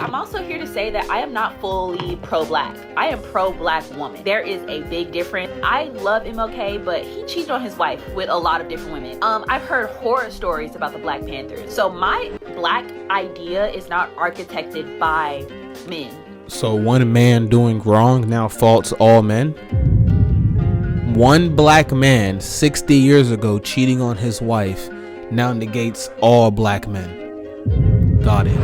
I'm also here to say that I am not fully pro-black. I am pro-black woman. There is a big difference. I love MLK, but he cheated on his wife with a lot of different women. I've heard horror stories about the Black Panthers. So my black idea is not architected by men. So one man doing wrong now faults all men? One black man 60 years ago cheating on his wife now negates all black men. Got it.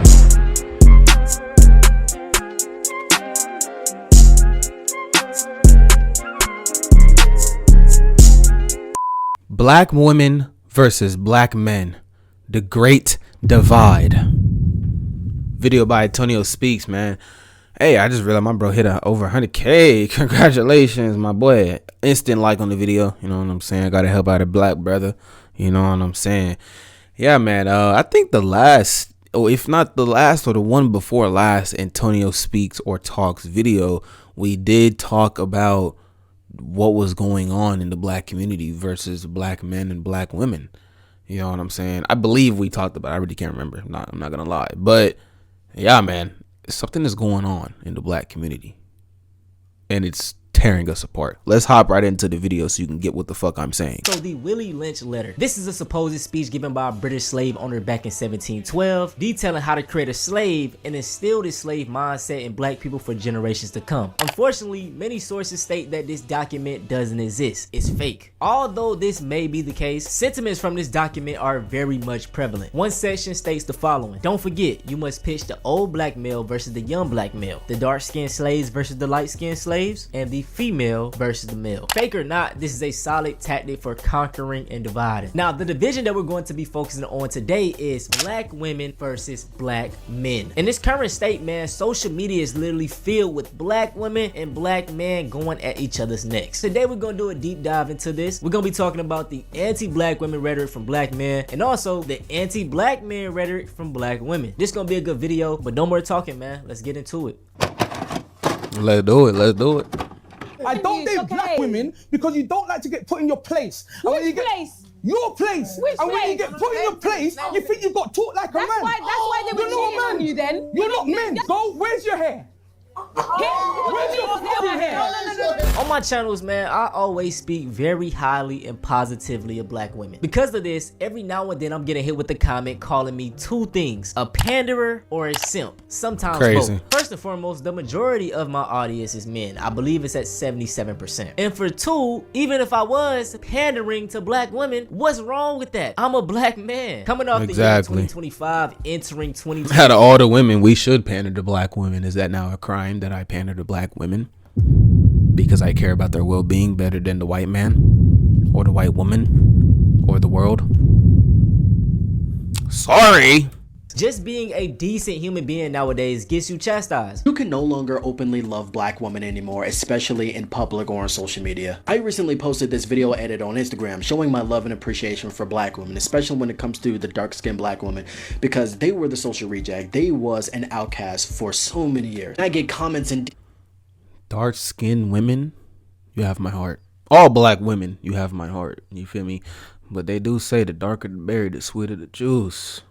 Black women versus black men. The Great Divide. Video by Antonio Speaks, man. Hey, I just realized my bro hit over 100K. Congratulations, my boy. Instant like on the video. You know what I'm saying? Gotta help out a black brother. You know what I'm saying? Yeah, man. I think the last, or if not the last or the one before last Antonio Speaks or Talks video, we did talk about what was going on in the black community versus black men and black women. You know what I'm saying? I believe we talked about it. I really can't remember. I'm not gonna lie. But yeah, man, something is going on in the black community. And it's tearing us apart. Let's hop right into the video so you can get what the fuck I'm saying. So the Willie Lynch letter. This is a supposed speech given by a British slave owner back in 1712, detailing how to create a slave and instill this slave mindset in black people for generations to come. Unfortunately, many sources state that this document doesn't exist. It's fake. Although this may be the case, sentiments from this document are very much prevalent. One section states the following: don't forget, you must pitch the old black male versus the young black male, the dark-skinned slaves versus the light-skinned slaves, and the female versus the male. Fake or not, this is a solid tactic for conquering and dividing. Now, the division that we're going to be focusing on today is black women versus black men. In this current state, man, social media is literally filled with black women and black men going at each other's necks. Today, we're going to do a deep dive into this. We're going to be talking about the anti-black women rhetoric from black men and also the anti-black men rhetoric from black women. This is going to be a good video, but no more talking, man. Let's get into it. Let's do it. Let's do it. I don't date black women because you don't like to get put in your place. Which place? Your place. Which and when place? you get put in your place, you think you got taught like a man. That's why they were You're not cheating a man. on you then. You're not men. Go, where's your hair? Where's your fucking hair? On my channels, man, I always speak very highly and positively of black women. Because of this, every now and then I'm getting hit with a comment calling me two things: a panderer or a simp. Sometimes Crazy. both. First and foremost, the majority of my audience is men. I believe it's at 77%. And for two, even if I was pandering to black women, what's wrong with that? I'm a black man. Coming off the year Exactly. 2025, entering 2020. Out of all the women, we should pander to black women. Is that now a crime that I pander to black women because I care about their well-being better than the white man or the white woman or the world? Sorry. Just being a decent human being nowadays gets you chastised. You can no longer openly love black women anymore, especially in public or on social media. I recently posted this video edit on Instagram showing my love and appreciation for black women, especially when it comes to the dark-skinned black women, because they were the social reject. They was an outcast for so many years. I get comments and Dark-skinned women, you have my heart. All black women, you have my heart. You feel me? But they do say the darker the berry, the sweeter the juice.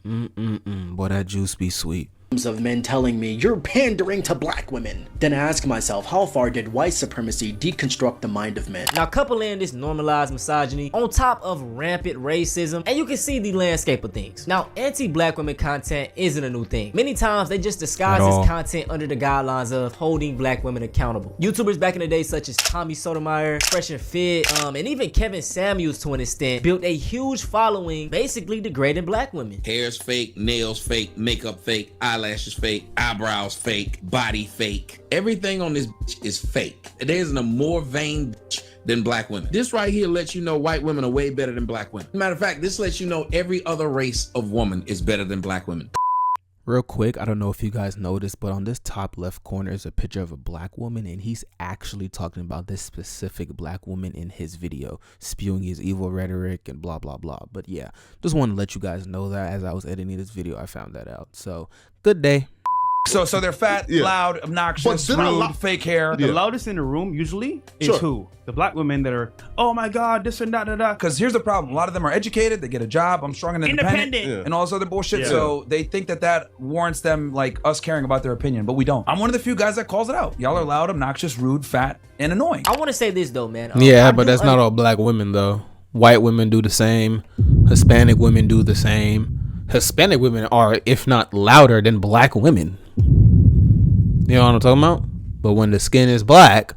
Boy, that juice be sweet. of men telling me you're pandering to black women. Then I ask myself, how far did white supremacy deconstruct the mind of men? Now couple in this normalized misogyny on top of rampant racism, and you can see the landscape of things. Now anti-black women content isn't a new thing. Many times they just disguise this content under the guidelines of holding black women accountable. YouTubers back in the day such as Tommy Sotomayor, Fresh and Fit, and even Kevin Samuels to an extent built a huge following basically degrading black women. Hair's fake, nails fake, makeup fake, eyelashes fake, eyebrows fake, body fake. Everything on this bitch is fake. There isn't a more vain bitch than black women. This right here lets you know white women are way better than black women. Matter of fact, this lets you know every other race of woman is better than black women. Real quick, I don't know if you guys noticed, but on this top left corner is a picture of a black woman, and he's actually talking about this specific black woman in his video, spewing his evil rhetoric and blah, blah, blah. But yeah, just wanted to let you guys know that as I was editing this video, I found that out. So, good day. So they're fat, Yeah. loud, obnoxious, But then rude, fake hair. Yeah. The loudest in the room usually is Sure. who? The black women that are, oh my God, this and that. Because here's the problem: a lot of them are educated, they get a job, I'm strong and independent, Independent. and all this other bullshit. Yeah. So they think that warrants them like us caring about their opinion, but we don't. I'm one of the few guys that calls it out. Y'all are loud, obnoxious, rude, fat, and annoying. I want to say this though, man. Yeah, I but do that's not all black women though. White women do the same. Hispanic women do the same. Hispanic women are, if not louder than black women. You know what I'm talking about? But when the skin is black,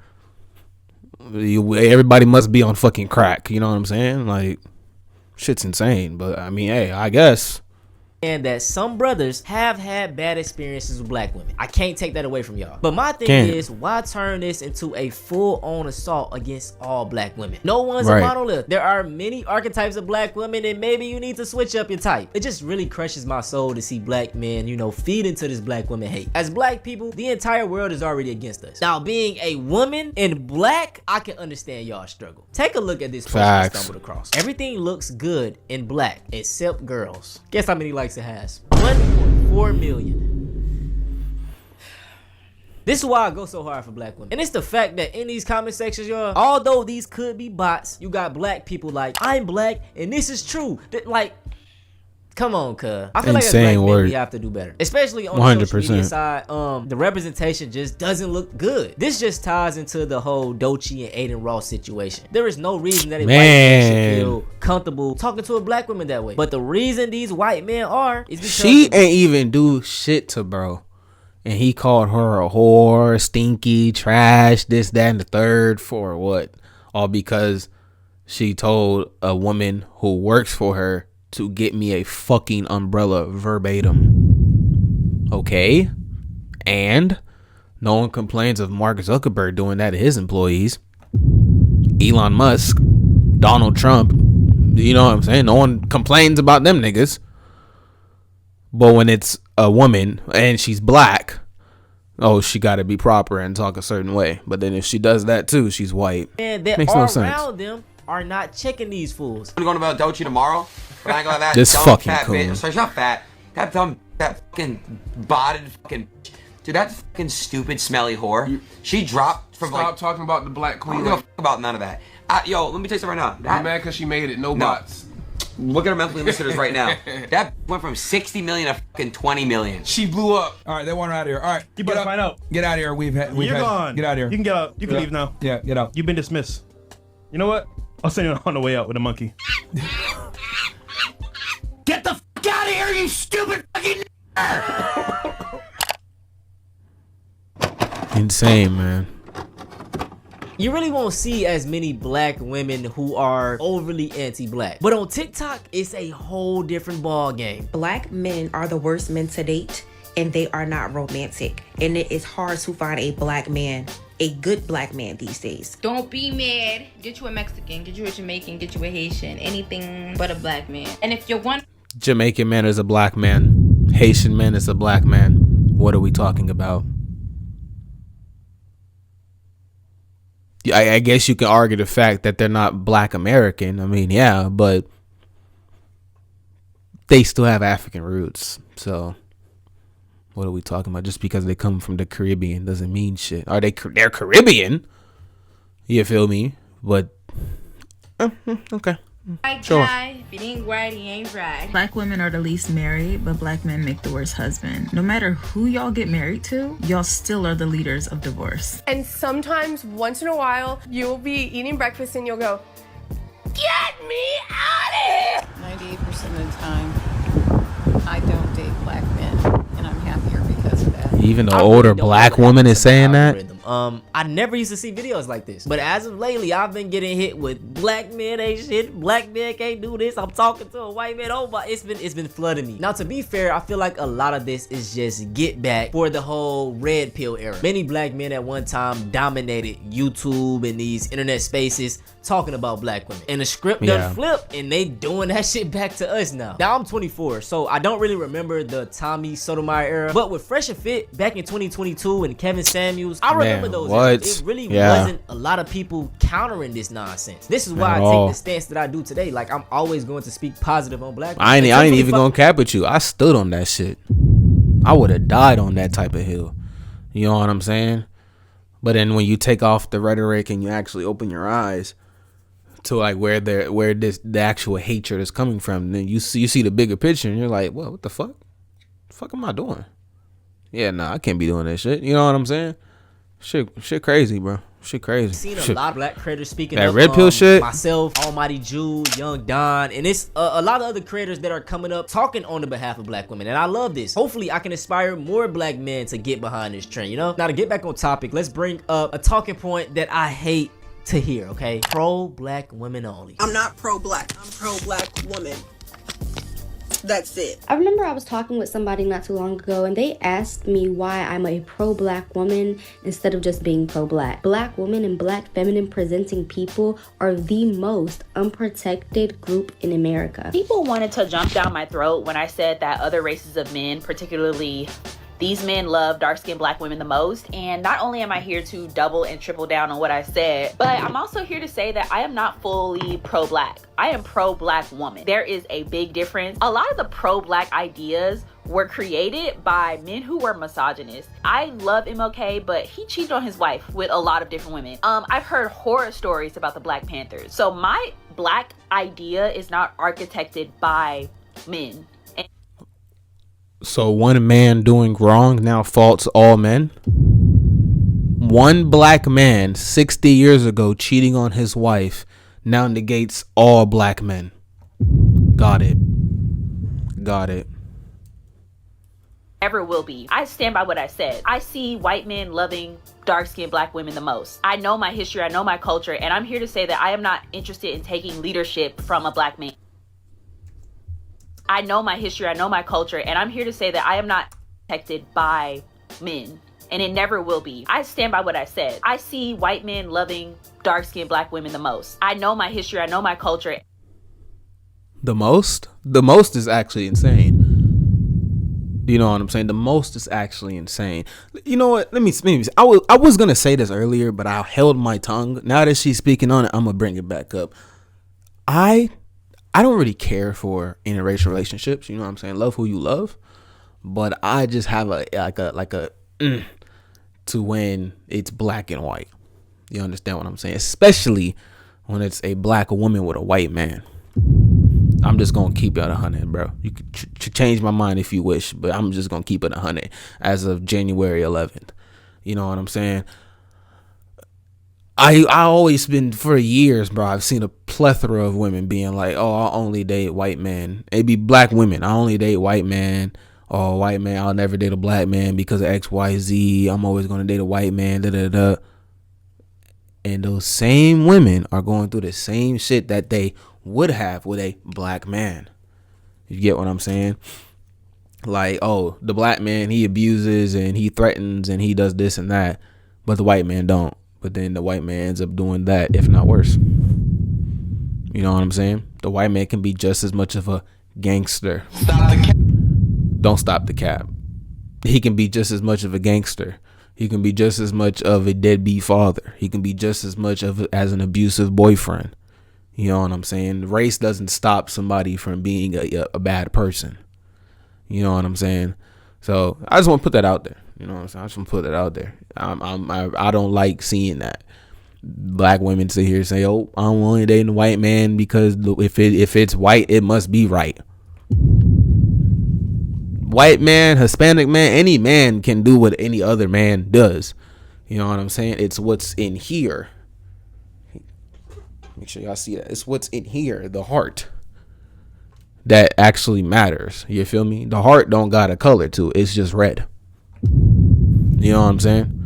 everybody must be on fucking crack. You know what I'm saying? Like, shit's insane. But I mean, hey, I guess. And that some brothers have had bad experiences with black women. I can't take that away from y'all. But my thing Can't. is, why turn this into a full-on assault against all black women? No one's Right. a monolith. There are many archetypes of black women, and maybe you need to switch up your type. It just really crushes my soul to see black men, feed into this black women hate. As black people, the entire world is already against us. Now, being a woman in black, I can understand y'all struggle. Take a look at this post I Facts. stumbled across. Everything looks good in black, except girls. Guess how many likes it has? 1.4 million. This is why I go so hard for black women. And it's the fact that in these comment sections, y'all, although these could be bots, you got black people like, I'm black and this is true. Like, come on, cuz. I feel like as black Insane men, word. we have to do better. Especially on the social 100%. media side. The representation just doesn't look good. This just ties into the whole Doechii and Aiden Ross situation. There is no reason that a white man should feel comfortable talking to a black woman that way. But the reason these white men are is because She ain't even do shit to bro. And he called her a whore, stinky, trash, this, that, and the third for what? All because she told a woman who works for her to get me a fucking umbrella verbatim. Okay? And no one complains of Mark Zuckerberg doing that to his employees. Elon Musk, Donald Trump, you know what I'm saying? No one complains about them niggas. But when it's a woman and she's black, oh, she got to be proper and talk a certain way. But then if she does that too, she's white. and that Makes are no sense. around them are not checking these fools. I'm going about Doechii tomorrow. But I ain't gonna that This dumb fucking fat cool. bitch. Sorry, she's not fat. That fucking botted fucking. Dude, that fucking stupid smelly whore. She dropped from Stop like. talking about the black I queen. don't give a fuck about none of that. Yo, let me tell you something right now. I'm That, mad because she made it. No No. bots. look at our monthly listeners right now. That went from 60 million to fucking 20 million. She blew up. All right, they want her out of here. All right, You better find out. Get out of here. We've You're had, gone. Get out of here. You can get out. You can leave now. Yeah, get out. You've been dismissed. You know what? I'll send you on the way out with a monkey. Get the fuck out of here, you stupid fucking. Insane, man. You really won't see as many black women who are overly anti-black. But on TikTok, it's a whole different ball game. Black men are the worst men to date, and they are not romantic. And it is hard to find a black man, a good black man these days. Don't be mad. Get you a Mexican, get you a Jamaican, get you a Haitian, anything but a black man. And if you're one Jamaican man is a black man. Haitian man is a black man. What are we talking about? I guess you can argue the fact that they're not black American. I mean, yeah, but they still have African roots. So what are we talking about? Just because they come from the Caribbean doesn't mean shit. They're Caribbean. You feel me? But okay. white Sure. guy, if it ain't white, he ain't right. Black women are the least married, but black men make the worst husband. No matter who y'all get married to, y'all still are the leaders of divorce. And sometimes, once in a while, you'll be eating breakfast and you'll go, "Get me out of here!" 98% of the time, I don't date black men, and I'm happier because of that. Even the I really older don't know black what woman happens is to the saying that. algorithm. I never used to see videos like this, but as of lately, I've been getting hit with black men ain't shit, black men can't do this. I'm talking to a white man. Oh my, it's been flooding me. Now, to be fair, I feel like a lot of this is just get back for the whole red pill era. Many black men at one time dominated YouTube and these internet spaces talking about black women, and the script done flipped, and they doing that shit back to us now. Now I'm 24, so I don't really remember the Tommy Sotomayor era, but with Fresh and Fit back in 2022 and Kevin Samuels, I remember those eras. It really wasn't a lot of people countering this nonsense. This is why I take the stance that I do today. Like, I'm always going to speak positive on black women. I ain't even gonna cap with you. I stood on that shit. I would have died on that type of hill. You know what I'm saying? But then when you take off the rhetoric and you actually open your eyes to like where the actual hatred is coming from, then you see the bigger picture and you're like, well, what the fuck? The fuck am I doing? Yeah, nah, I can't be doing that shit. You know what I'm saying? Shit crazy, bro. Shit crazy. I've seen a lot of black creators speaking that up. Red Pill shit. Myself, Almighty Jew, Young Don, and it's a lot of other creators that are coming up talking on the behalf of black women. And I love this. Hopefully, I can inspire more black men to get behind this trend, you know? Now, to get back on topic, let's bring up a talking point that I hate to hear, okay? Pro-black women only. I'm not pro-black. I'm pro-black woman. That's it. I remember I was talking with somebody not too long ago and they asked me why I'm a pro-black woman instead of just being pro-black. Black women and black feminine presenting people are the most unprotected group in America. People wanted to jump down my throat when I said that other races of men, particularly these men, love dark-skinned black women the most. And not only am I here to double and triple down on what I said, but I'm also here to say that I am not fully pro-black. I am pro-black woman. There is a big difference. A lot of the pro-black ideas were created by men who were misogynist. I love MLK, but he cheated on his wife with a lot of different women. I've heard horror stories about the Black Panthers. So my black idea is not architected by men. So one man doing wrong now faults all men? One black man 60 years ago cheating on his wife now negates all black men. Got it. Never will be. I stand by what I said. I see white men loving dark-skinned black women the most. I know my history, I know my culture, and I'm here to say that I am not interested in taking leadership from a black man. I know my history, I know my culture, and I'm here to say that I am not protected by men, and it never will be. I stand by what I said. I see white men loving dark-skinned black women the most. I know my history, I know my culture. The most is actually insane. You know what I'm saying? The most is actually insane. You know what? Let me I was gonna say this earlier, but I held my tongue. Now that she's speaking on it, I'm gonna bring it back up. I don't really care for interracial relationships. You know what I'm saying? Love who you love, but I just have a to when it's black and white. You understand what I'm saying? Especially when it's a black woman with a white man. I'm just gonna keep it 100, bro. You could change my mind if you wish, but I'm just gonna keep it 100 as of January 11th. You know what I'm saying? I always been, for years, bro, I've seen a plethora of women being like, oh, I'll only date white men. It'd be black women. I only date white man. Or white man, I'll never date a black man because of XYZ. I'm always going to date a white man. Da, da, da. And those same women are going through the same shit that they would have with a black man. You get what I'm saying? Like, oh, the black man, he abuses and he threatens and he does this and that. But the white man don't. But then the white man ends up doing that, if not worse. You know what I'm saying? The white man can be just as much of a gangster. Don't stop the cap. He can be just as much of a gangster. He can be just as much of a deadbeat father. He can be just as much of as an abusive boyfriend. You know what I'm saying? Race doesn't stop somebody from being a bad person. You know what I'm saying? So I just want to put that out there. You know what I'm saying? I just want to put that out there. I don't like seeing that black women sit here and say, "Oh, I'm only dating a white man because if it's white, it must be right." White man, Hispanic man, any man can do what any other man does. You know what I'm saying? It's what's in here. Make sure y'all see that. It's what's in here, the heart, that actually matters. You feel me? The heart don't got a color to it. It's just red. You know what I'm saying?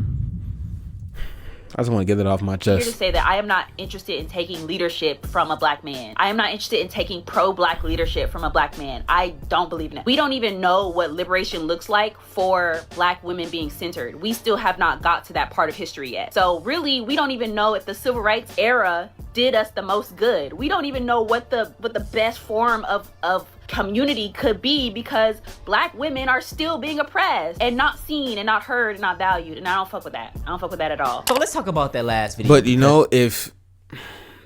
I just want to get it off my chest. I'm here to say that I am not interested in taking leadership from a black man. I am not interested in taking pro-black leadership from a black man. I don't believe in it. We don't even know what liberation looks like for black women being centered. We still have not got to that part of history yet. So really, we don't even know if the civil rights era did us the most good. We don't even know what the best form of community could be, because black women are still being oppressed and not seen and not heard and not valued, and I don't fuck with that. I don't fuck with that at all. So let's talk about that last video. But you know, if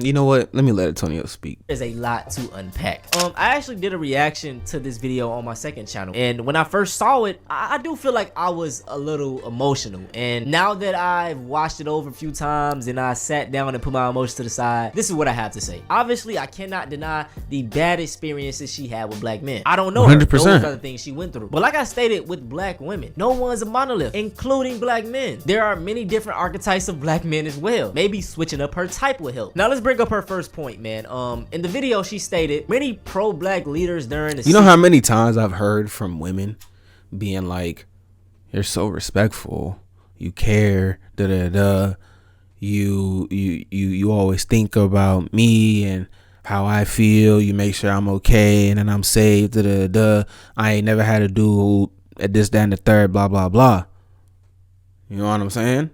You know what? Let me let Antonio speak. There's a lot to unpack. I actually did a reaction to this video on my second channel, and when I first saw it, I do feel like I was a little emotional. And now that I've watched it over a few times and I sat down and put my emotions to the side, this is what I have to say. Obviously, I cannot deny the bad experiences she had with black men. I don't know her. 100%. Those are the things she went through. But like I stated, with black women, no one's a monolith, including black men. There are many different archetypes of black men as well. Maybe switching up her type would help. Now let's bring up her first point, man. In the video, she stated many pro-black leaders during the— You know how many times I've heard from women being like, "You're so respectful, you care, da da da, you always think about me and how I feel, you make sure I'm okay, and then I'm safe, da da da. I ain't never had a dude at this, that, and the third, blah blah blah." You know what I'm saying?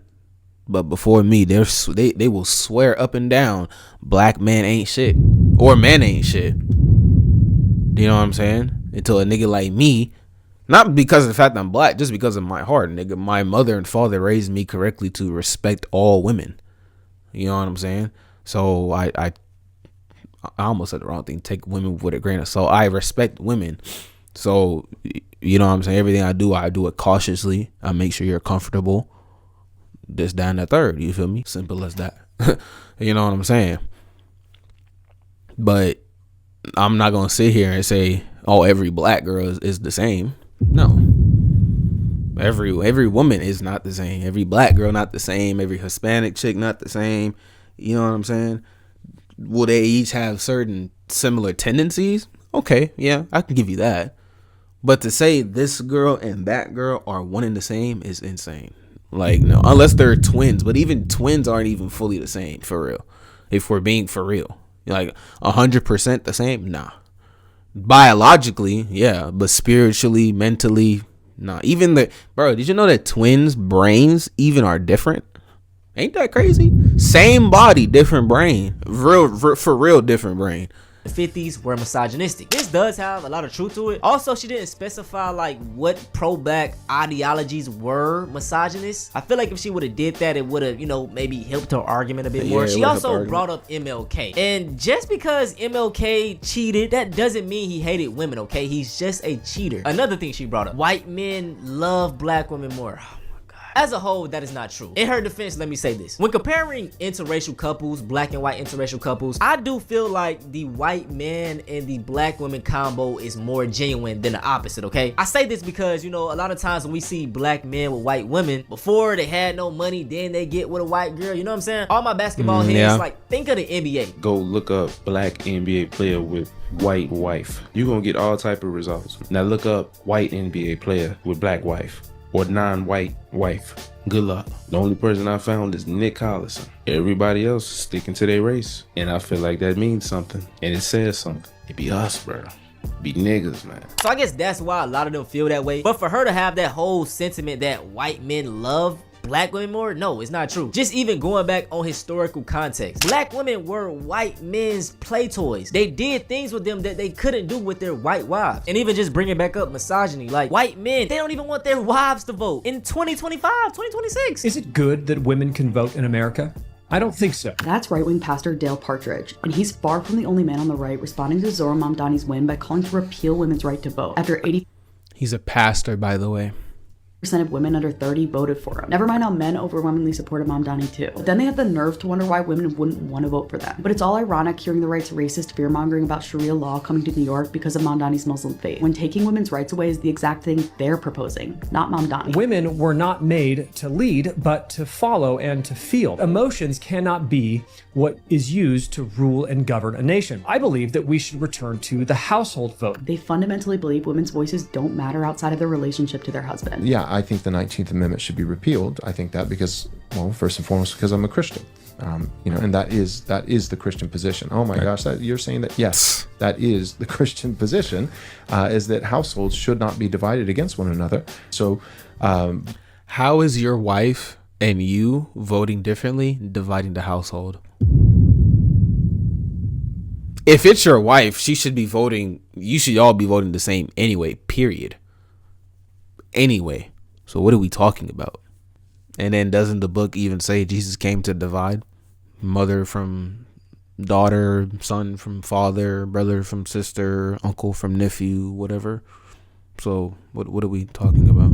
But before me, they will swear up and down black men ain't shit or men ain't shit. You know what I'm saying? Until a nigga like me, not because of the fact that I'm black, just because of my heart, nigga. My mother and father raised me correctly to respect all women. You know what I'm saying? So I almost said the wrong thing. Take women with a grain of salt. I respect women. So, you know what I'm saying? Everything I do it cautiously. I make sure you're comfortable. This, that, and the third. You feel me? Simple as that. You know what I'm saying? But I'm not going to sit here and say, oh, every black girl is the same. No. Every woman is not the same. Every black girl not the same. Every Hispanic chick not the same. You know what I'm saying? Will they each have certain similar tendencies? Okay, yeah, I can give you that. But to say this girl and that girl are one and the same is insane. Like, no, unless they're twins. But even twins aren't even fully the same, for real. If we're being for real. Like, 100% the same? Nah. Biologically, yeah. But spiritually, mentally, nah. Even bro, did you know that twins' brains even are different? Ain't that crazy? Same body, different brain. For real, different brain. The 50s were misogynistic. This does have a lot of truth to it. Also, she didn't specify like what pro-black ideologies were misogynist. I feel like if she would have did that, it would have, you know, maybe helped her argument a bit more. She also brought up MLK. And just because MLK cheated, that doesn't mean he hated women, okay? He's just a cheater. Another thing she brought up, white men love black women more. As a whole, that is not true. In her defense, let me say this. When comparing interracial couples, black and white interracial couples, I do feel like the white man and the black woman combo is more genuine than the opposite, okay? I say this because, you know, a lot of times when we see black men with white women, before they had no money, then they get with a white girl, you know what I'm saying? All my basketball heads, like, think of the NBA. Go look up black NBA player with white wife. You're gonna get all type of results. Now look up white NBA player with black wife. Or non-white wife. Good luck. The only person I found is Nick Collison. Everybody else is sticking to their race. And I feel like that means something. And it says something. It be us, bro. Be niggas, man. So I guess that's why a lot of them feel that way. But for her to have that whole sentiment that white men love black women more, no, it's not true. Just even going back on historical context, black women were white men's play toys. They did things with them that they couldn't do with their white wives. And even just bringing back up misogyny, like white men, they don't even want their wives to vote in 2025, 2026. Is it good that women can vote in America? I don't think so. That's right-wing pastor Dale Partridge, and he's far from the only man on the right responding to Zohran Mamdani's win by calling to repeal women's right to vote. After 80%— He's a pastor, by the way. of women under 30 voted for him. Never mind how men overwhelmingly supported Mamdani too. Then they have the nerve to wonder why women wouldn't want to vote for them. But it's all ironic hearing the right's racist fear-mongering about Sharia law coming to New York because of Mamdani's Muslim faith, when taking women's rights away is the exact thing they're proposing, not Mamdani. Women were not made to lead, but to follow and to feel. Emotions cannot be what is used to rule and govern a nation. I believe that we should return to the household vote. They fundamentally believe women's voices don't matter outside of their relationship to their husband. Yeah, I think the 19th Amendment should be repealed. I think that because, well, first and foremost, because I'm a Christian. You know, and that is the Christian position. Oh my gosh, you're saying that? Yes, that is the Christian position, is that households should not be divided against one another. So, how is your wife and you voting differently, dividing the household? If it's your wife, she should be voting. You should all be voting the same anyway, period. Anyway. So what are we talking about? And then doesn't the book even say Jesus came to divide? Mother from daughter, son from father, brother from sister, uncle from nephew, whatever. So what are we talking about?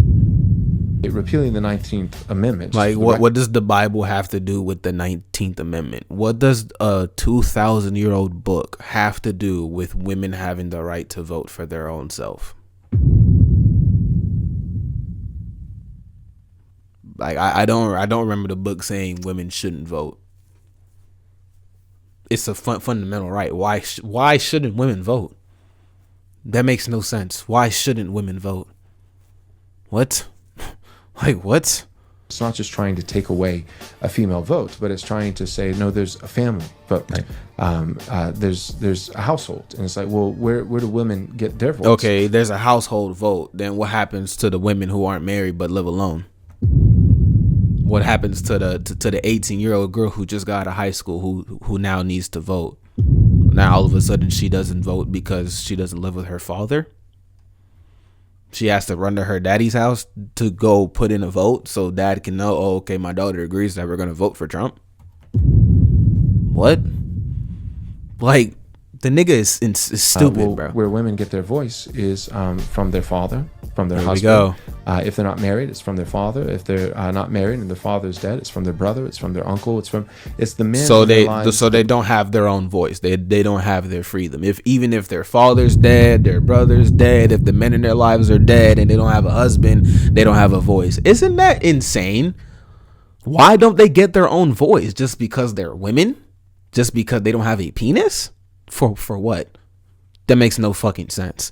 Repealing the 19th Amendment. Like, what does the Bible have to do with the 19th Amendment? What does a 2,000-year-old book have to do with women having the right to vote for their own self? Like, I don't remember the book saying women shouldn't vote. It's a fundamental right. Why shouldn't women vote? That makes no sense. Why shouldn't women vote? What? Like, what? It's not just trying to take away a female vote, but it's trying to say, no, there's a family vote. Right. There's a household. And it's like, well, where do women get their votes? Okay, there's a household vote. Then what happens to the women who aren't married but live alone? What happens to the 18-year-old girl who just got out of high school who now needs to vote? Now all of a sudden she doesn't vote because she doesn't live with her father? She has to run to her daddy's house to go put in a vote so dad can know, oh, okay, my daughter agrees that we're going to vote for Trump. What? Like, the nigga is stupid, bro. Where women get their voice is from their father, from their There husband. we go. If they're not married, it's from their father. If they're not married and their father's dead, it's from their brother. It's from their uncle. It's the men. So in their lives. they don't have their own voice. They don't have their freedom. Even if their father's dead, their brother's dead, if the men in their lives are dead and they don't have a husband, they don't have a voice. Isn't that insane? Why don't they get their own voice? Just because they're women? Just because they don't have a penis? For what? That makes no fucking sense.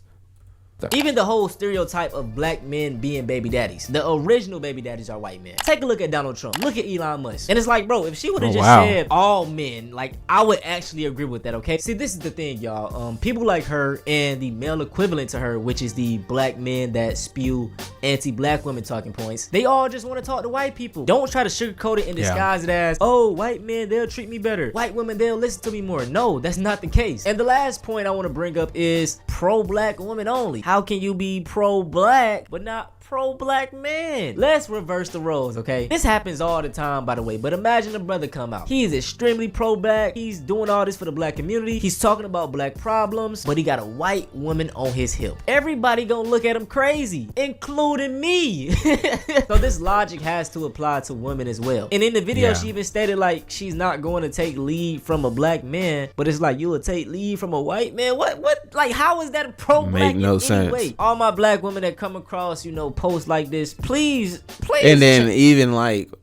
Even the whole stereotype of black men being baby daddies. The original baby daddies are white men. Take a look at Donald Trump. Look at Elon Musk. And it's like, bro, if she would have said all men, like, I would actually agree with that, okay? See, this is the thing, y'all. People like her and the male equivalent to her, which is the black men that spew anti-black women talking points, they all just want to talk to white people. Don't try to sugarcoat it and disguise it as, oh, white men, they'll treat me better. White women, they'll listen to me more. No, that's not the case. And the last point I want to bring up is pro-black women only. How can you be pro-black but not pro-black man? Let's reverse the roles, okay? This happens all the time, by the way, but imagine a brother come out. He is extremely pro-black. He's doing all this for the black community. He's talking about black problems, but he got a white woman on his hip. Everybody gonna look at him crazy, including me. So this logic has to apply to women as well. And in the video, she even stated like she's not going to take lead from a black man, but it's like you will take lead from a white man. What? Like, how is that pro-black? Make no in sense. any way? All my black women that come across, posts like this, please. And then even like,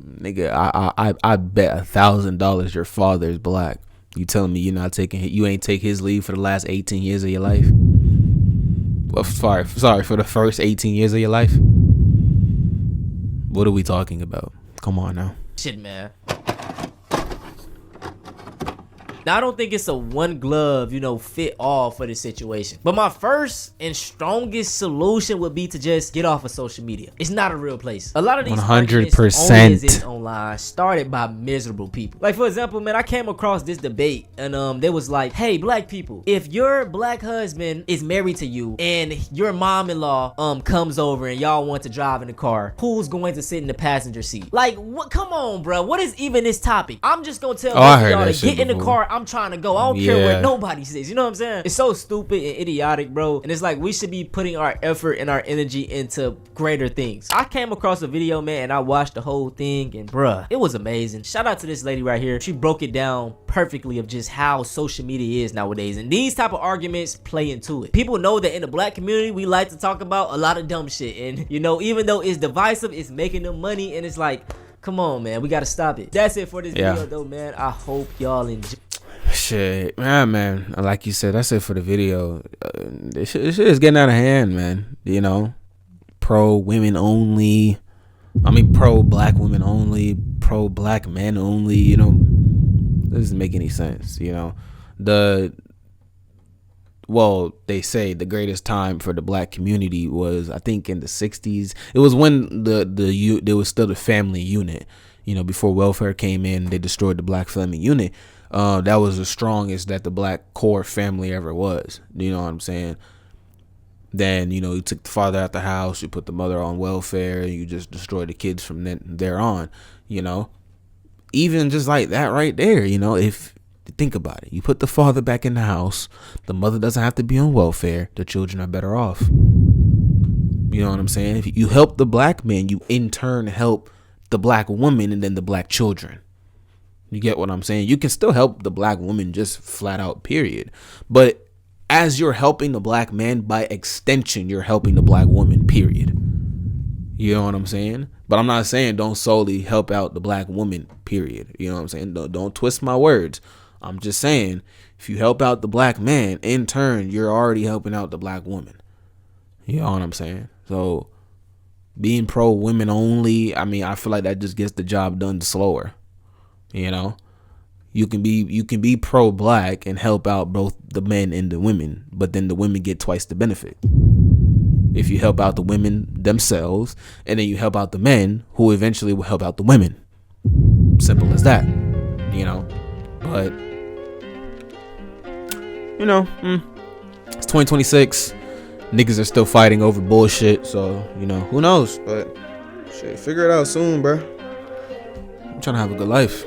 nigga, I bet $1,000 your father is black. You telling me you ain't take his lead for the last 18 years of your life? Well, sorry, for the first 18 years of your life? What are we talking about? Come on now. Shit, man. Now, I don't think it's a one glove, fit all for this situation. But my first and strongest solution would be to just get off of social media. It's not a real place. A lot of these 100% only exist online, started by miserable people. Like, for example, man, I came across this debate and they was like, hey, black people, if your black husband is married to you and your mom-in-law comes over and y'all want to drive in the car, who's going to sit in the passenger seat? Like, what? Come on, bro. What is even this topic? I'm just gonna tell y'all to get in the car. I'm trying to go. I don't care what nobody says. You know what I'm saying? It's so stupid and idiotic, bro. And it's like we should be putting our effort and our energy into greater things. I came across a video, man, and I watched the whole thing, and bruh, it was amazing. Shout out to this lady right here. She broke it down perfectly of just how social media is nowadays, and these type of arguments play into it. People know that in the black community, we like to talk about a lot of dumb shit, and even though it's divisive, it's making them money, and it's like, come on, man, we gotta stop it. That's it for this video, though, man. I hope y'all enjoy. Shit, man. Like you said, that's it for the video. This shit is getting out of hand, man. Pro women only. I mean, pro black women only. Pro black men only. It doesn't make any sense. They say the greatest time for the black community was, I think, in the 60s. It was when there was still the family unit. Before welfare came in, they destroyed the black family unit. That was the strongest that the black core family ever was. You know what I'm saying? Then, you took the father out the house, you put the mother on welfare, you just destroyed the kids from there on, Even just like that right there, if Think about it. You put the father back in the house. The mother doesn't have to be on welfare. The children are better off. You know what I'm saying? If you help the black man, you in turn help the black woman and then the black children. You get what I'm saying? You can still help the black woman just flat out, period. But as you're helping the black man, by extension, you're helping the black woman, period. You know what I'm saying? But I'm not saying don't solely help out the black woman, period. You know what I'm saying? Don't twist my words. I'm just saying, if you help out the black man, in turn, you're already helping out the black woman. You know what I'm saying? So being pro women only, I mean, I feel like that just gets the job done slower. You know, you can be pro black and help out both the men and the women, but then the women get twice the benefit. If you help out the women themselves, and then you help out the men, who eventually will help out the women. Simple as that. You know, but you know, it's 2026. Niggas are still fighting over bullshit, so you know, who knows? But shit, figure it out soon, bro. I'm trying to have a good life.